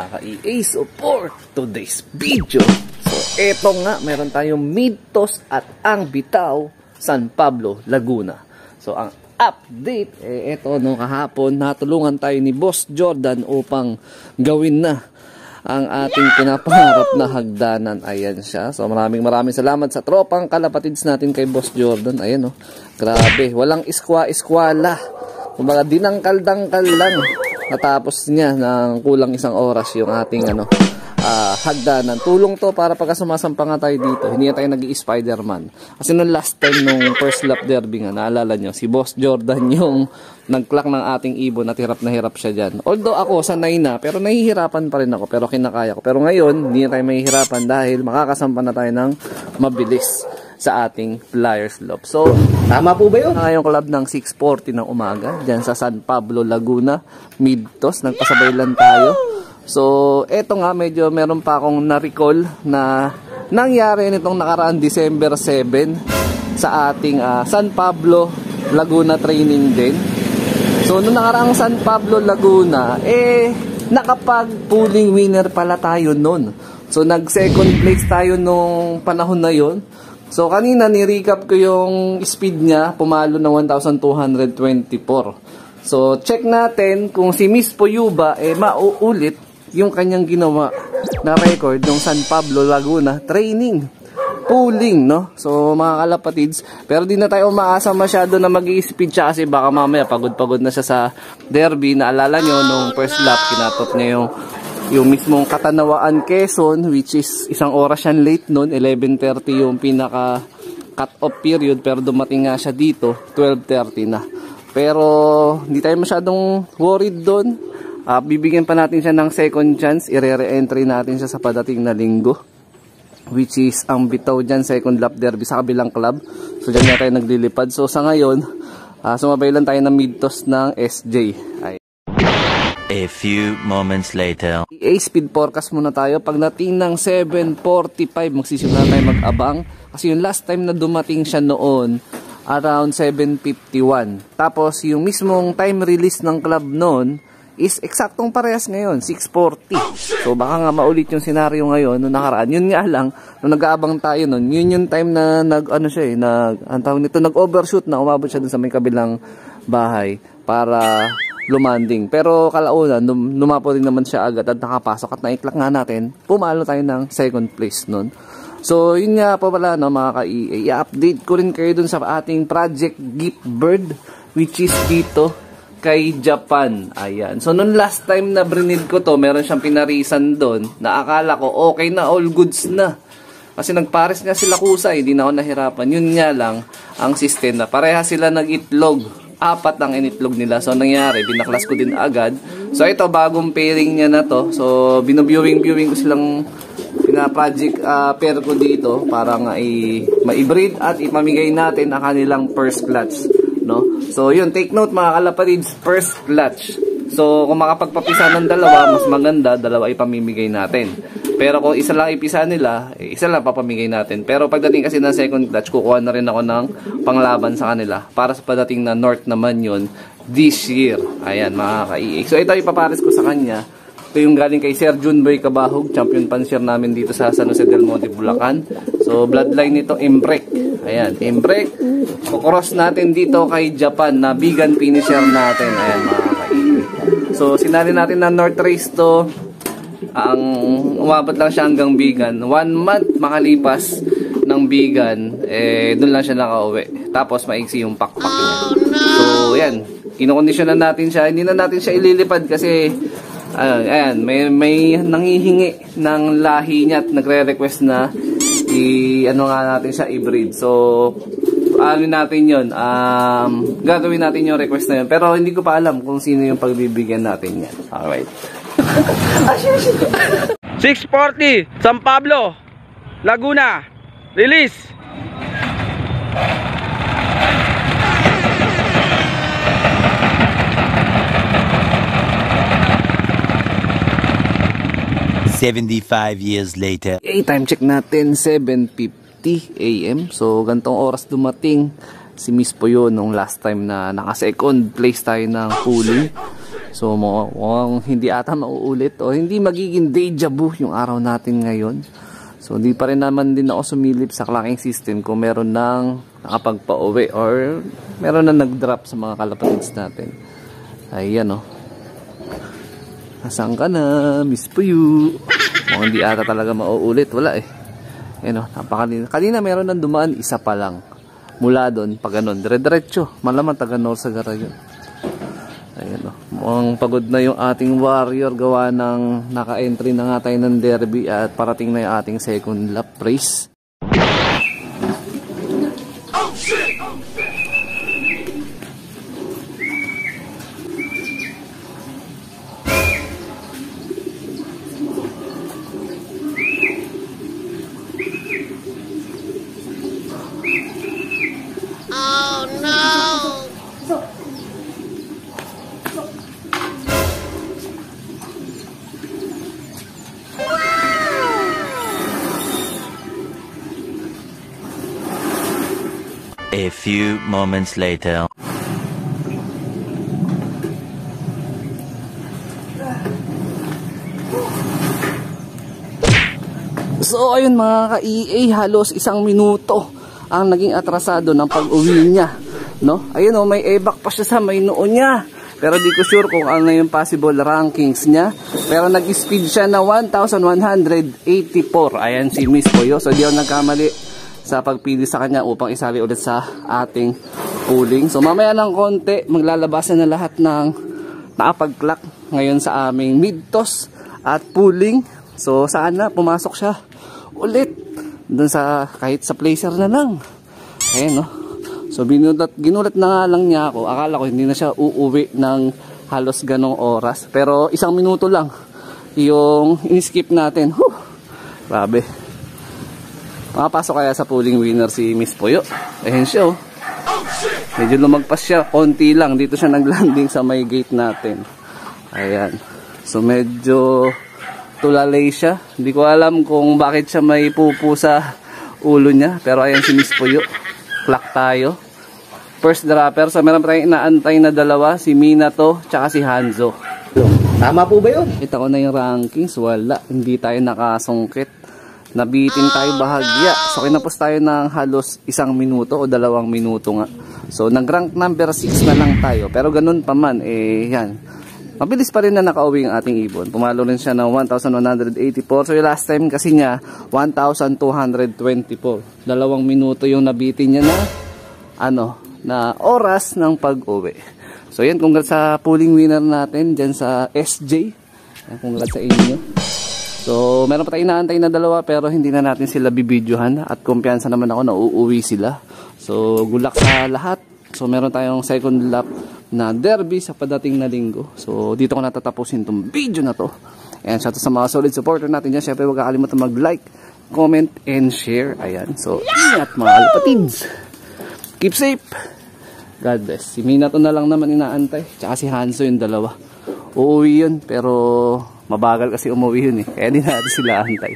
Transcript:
mga ka-EA. So for today's video, so eto nga, meron tayong Midtos at ang Bitaw, San Pablo, Laguna. So ang update, eto no, kahapon natulungan tayo ni Boss Jordan upang gawin na ang ating pinapangarap na hagdanan. Ayan siya. So maraming salamat sa tropang kalapatids natin kay Boss Jordan. Ayan no, grabe, walang iskwa-iskwala. Kumbaga dinangkal-dangkal lang. Natapos niya ng kulang isang oras yung ating hagdanan. Tulong to para pagka sumasampa nga tayo dito, hindi na tayo nag-i-Spider-Man. Kasi nung last time nung first lap derby nga, naalala nyo, si Boss Jordan yung nag-clock ng ating ibon at hirap na hirap siya dyan. Although ako sanay na, pero nahihirapan pa rin ako, pero kinakaya ko. Pero ngayon, hindi na tayo mahihirapan dahil makakasampa na tayo ng mabilis sa ating Flyers Loop. So, tama po ba yun? Ngayong club ng 6:40 ng umaga, dyan sa San Pablo, Laguna, Midtos, nagpasabay lang tayo. So, eto nga, medyo meron pa akong na-recall na nangyari nitong nakaraan December 7 sa ating San Pablo, Laguna training din. So, nung nakaraang San Pablo, Laguna, nakapag-pulling winner pala tayo nun. So, nag-second place tayo nung panahon na yon. So, kanina ni-recap ko yung speed niya, pumalo na 1,224. So, check natin kung si Miss Poyuba mauulit yung kanyang ginawa na record ng San Pablo, Laguna training pulling, no? So, mga kalapatids, pero di na tayo umaasa masyado na mag-i-speed siya kasi baka mamaya pagod-pagod na siya sa derby. Naalala nyo, nung first lap, kinatot niya yung mismong Katanawaan, Quezon, which is isang oras yan late nun, 11:30 yung pinaka cut-off period, pero dumating nga siya dito, 12:30 na. Pero hindi tayo masyadong worried doon. Bibigyan pa natin siya ng second chance, i-re-entry natin siya sa padating na linggo, which is ang Bitaw dyan, second lap derby sa kabilang club. So dyan na tayo naglilipad. So sa ngayon, sumabay lang tayo ng Midtos ng SJ. A few moments later. Speed forecast muna tayo. Pagdating ng 7:45, magsisimula tayo mag-abang. Kasi yung last time na dumating siya noon, around 7:51. Tapos yung mismong time release ng club noon is eksaktong parehas ngayon, 6:40. So baka nga maulit yung senaryo ngayon nung nakaraan. Yun nga lang, nung nag-aabang tayo noon, yun yung time na nag-overshoot na, umabot siya dun sa may kabilang bahay para lumanding. Pero kalaunan, lumapo rin naman siya agad at nakapasok at na-clock nga natin, pumalo tayo ng second place nun. So, yun nga po pala, no, mga ka-EA. I-update ko rin kayo dun sa ating Project Gift Bird, which is dito kay Japan. Ayan. So, nung last time na brinid ko to, meron siyang pinarisan doon na akala ko okay na, all goods na. Kasi nagpares nga sila kusay, hindi na ako nahirapan. Yun nga lang, ang system na pareha sila nag-itlog. 4 ang initlog nila. So, nangyari, binaklas ko din agad. So, ito, bagong pairing niya na to. So, binuviewing ko silang pina-project pair ko dito para nga ma-breed at ipamigay natin ang kanilang first clutch. No? So, yun, take note mga kalapatids, first clutch. So, kung makapagpapisa ng dalawa, mas maganda, dalawa ipamimigay natin. Pero kung isa lang ipisa nila, isa lang papamigay natin. Pero pagdating kasi ng second clutch, kukuha na rin ako ng panglaban sa kanila. Para sa pagdating na North naman yun, this year. Ayan, mga ka-EA. So, ito ipapares ko sa kanya. Ito yung galing kay Sir Junboy Cabahog, champion pansier namin dito sa San Jose del Monte, Bulacan. So, bloodline nito, Imbrek. Ayan, Imbrek. Kukross natin dito kay Japan na vegan finisher natin. Ayan, mga ka-EA. So, sinali natin na North Race to. Ang umabot lang siya hanggang vegan. 1 month makalipas ng vegan, doon lang siya nakauwi. Tapos maiksi yung pakpak niya. So, yan. Kinokondisyonan natin siya. Hindi na natin siya ililipad kasi ayan, may nanghihingi ng lahi niya at nagre-request na natin siya i-breed. So, natin yun. Gagawin natin yung request na yun. Pero hindi ko pa alam kung sino yung pagbibigyan natin yan. Alright. 6:40 San Pablo, Laguna. Release. Years later. Time check natin, 7:50 AM. So, gantong oras dumating si Miss Poyo nung last time na naka-second place tayo ng pulling. So mukhang hindi ata mauulit o hindi magiging deja vu yung araw natin ngayon. So hindi pa rin naman din ako sumilip sa clocking system kung meron nang nakapagpa-uwi or meron na nag-drop sa mga kalapatids natin. Ayan o. Nasaan ka na, Miss Puyo? Mukhang hindi ata talaga mauulit. Wala eh. Ayan o, kanina meron nang dumaan, isa pa lang. Mula doon, pag ganun, dire-diretso. Malaman taga North Sagara yun. Ayan o. Mukhang pagod na yung ating warrior. Gawa ng naka-entry na nga tayo ng derby at parating na yung ating second lap race. Oh shit! Oh no! A few moments later. So ayun mga ka-EA, halos 1 minuto ang naging atrasado ng pag-uwi niya, no? Ayun oh, may evac pa siya sa may noo niya. Pero di ko sure kung ano yung possible rankings niya. Pero nag-speed siya na 1,184. Ayan si Miss Puyo. So di ako nagkamali sa pagpili sa kanya upang isali ulit sa ating pooling. So mamaya ng konti, maglalabasan na lahat ng nakapag-clock ngayon sa aming mid-toss at pooling. So sana pumasok siya ulit dun sa kahit sa placer na lang. Ayan no. So ginulat na nga lang niya ako. Akala ko hindi na siya uuwi ng halos ganong oras. Pero 1 minuto lang yung in-skip natin. Whew, grabe. Makapasok kaya sa pooling winner si Miss Puyo. Ayan siya oh. Medyo lumagpas siya. Konti lang. Dito siya naglanding sa may gate natin. Ayan. So medyo tulalay siya. Hindi ko alam kung bakit siya may pupo sa ulo niya. Pero ayan si Miss Puyo. Clock tayo. First dropper. So meron tayong inaantay na dalawa. Si Minato tsaka si Hanzo. Tama po ba yun? Kita ko na yung rankings. Wala. Hindi tayo nakasungkit. Nabitin tayo bahagya. So kinapos tayo ng halos 1 minuto o 2 minuto nga. So nag-rank number 6 na lang tayo. Pero ganun pa man. Eh yan. Mabilis pa rin na nakauwi ang ating ibon. Pumalo rin siya ng 1,184. So yung last time kasi niya 1,224. 2 minuto yung nabitin niya na oras ng pag-uwi. So yan, congrats sa pooling winner natin dyan sa SJ. Congrats sa inyo. So meron pa tayo inaantay na dalawa pero hindi na natin sila bibidyohan at kumpiyansa naman ako na uuwi sila. So good luck sa lahat. So meron tayong second lap na derby sa padating na linggo. So dito ko natatapusin itong video na to. And shout out sa mga solid supporter natin dyan. Siyempre huwag kakalimutan mag-like, comment, and share. Ayan. So ingat mga kalapatids. Keep safe. God bless. Si Minato na lang naman inaantay. Tsaka si Hanzo yung dalawa. Uuwi yun pero mabagal kasi umuwi yun eh. Kaya di natin sila antay.